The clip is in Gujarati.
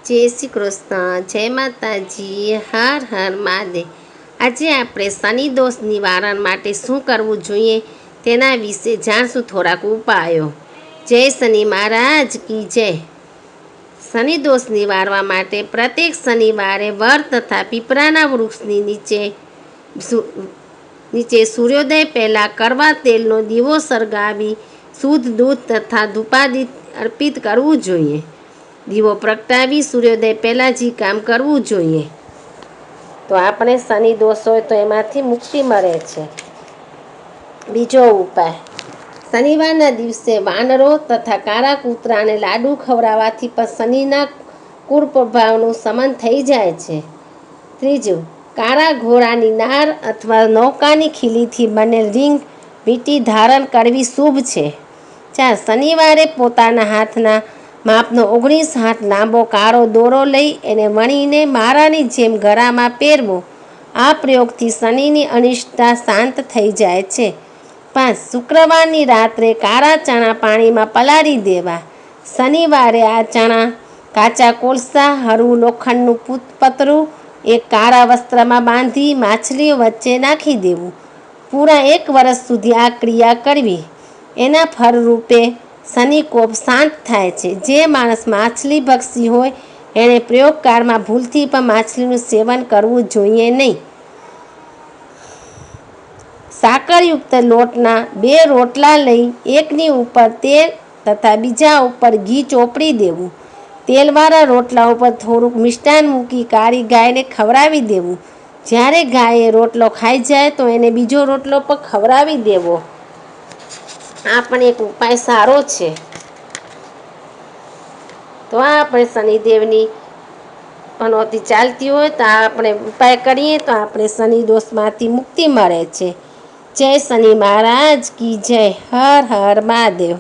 જય શ્રી કૃષ્ણ, જય માતાજી, હર હર મહાદેવ। આજે આપણે શનિ દોષ નિવારણ માટે શું કરવું જોઈએ તેના વિશે જાણશું થોડાક ઉપાયો। જય શનિ મહારાજ કી જય। શનિ દોષ નિવારવા માટે પ્રત્યેક શનિવારે વડ તથા પીપળાના વૃક્ષની નીચે સૂર્યોદય પહેલાં કરવા તેલનો દીવો સળગાવી શુદ્ધ દૂધ તથા ધૂપાદિત અર્પિત કરવું જોઈએ। દીવો પ્રગટાવી સૂર્યોદય પહેલાં જ કામ કરવું જોઈએ તો આપણે શનિ દોષ હોય તો એમાંથી મુક્તિ મળે છે। બીજો ઉપાય, શનિવારના દિવસે વાનરો તથા કાળા કૂતરાને લાડુ ખવડાવવાથી પણ શનિના કુપ્રભાવનું શમન થઈ જાય છે। ત્રીજું, કાળા ઘોડાની નાર અથવા નૌકાની ખીલીથી બનેલ રીંગ વીંટી ધારણ કરવી શુભ છે। 4. શનિવારે પોતાના હાથના માપનો 19 હાથ લાંબો કાળો દોરો લઈ એને વણીને માળાની જેમ ગળામાં પહેરવો। આ પ્રયોગથી શનિની અનિષ્ટતા શાંત થઈ જાય છે। 5. શુક્રવારની રાત્રે કાળા ચણા પાણીમાં પલાળી દેવા। શનિવારે આ ચણા કાચા કોલસા, હળવું લોખંડનું પતરું એક કાળા વસ્ત્રમાં બાંધી માછલીઓ વચ્ચે નાખી દેવું। પૂરા 1 વર્ષ સુધી આ ક્રિયા કરવી। એના ફળરૂપે શનિકોપ શાંત થાય છે। જે માણસ માછલી ભક્ષી હોય એણે પ્રયોગકાળમાં ભૂલથી પણ માછલીનું સેવન કરવું જોઈએ નહીં। સાકરયુક્ત લોટના 2 રોટલા લઈ એકની ઉપર તેલ તથા બીજા ઉપર ઘી ચોપડી દેવું। તેલવાળા રોટલા ઉપર થોડુંક મિષ્ટાન મૂકી કાળી ગાયને ખવડાવી દેવું। જ્યારે ગાય એ રોટલો ખાઈ જાય તો એને બીજો રોટલો પણ ખવડાવી દેવો। આ પણ એક ઉપાય સારો છે। તો આ આપણે શનિદેવની પનોતી ચાલતી હોય તો આપણે ઉપાય કરીએ તો આપણે શનિ દોષમાંથી મુક્તિ મળે છે। જય શનિ મહારાજ કી જય। હર હર મહાદેવ।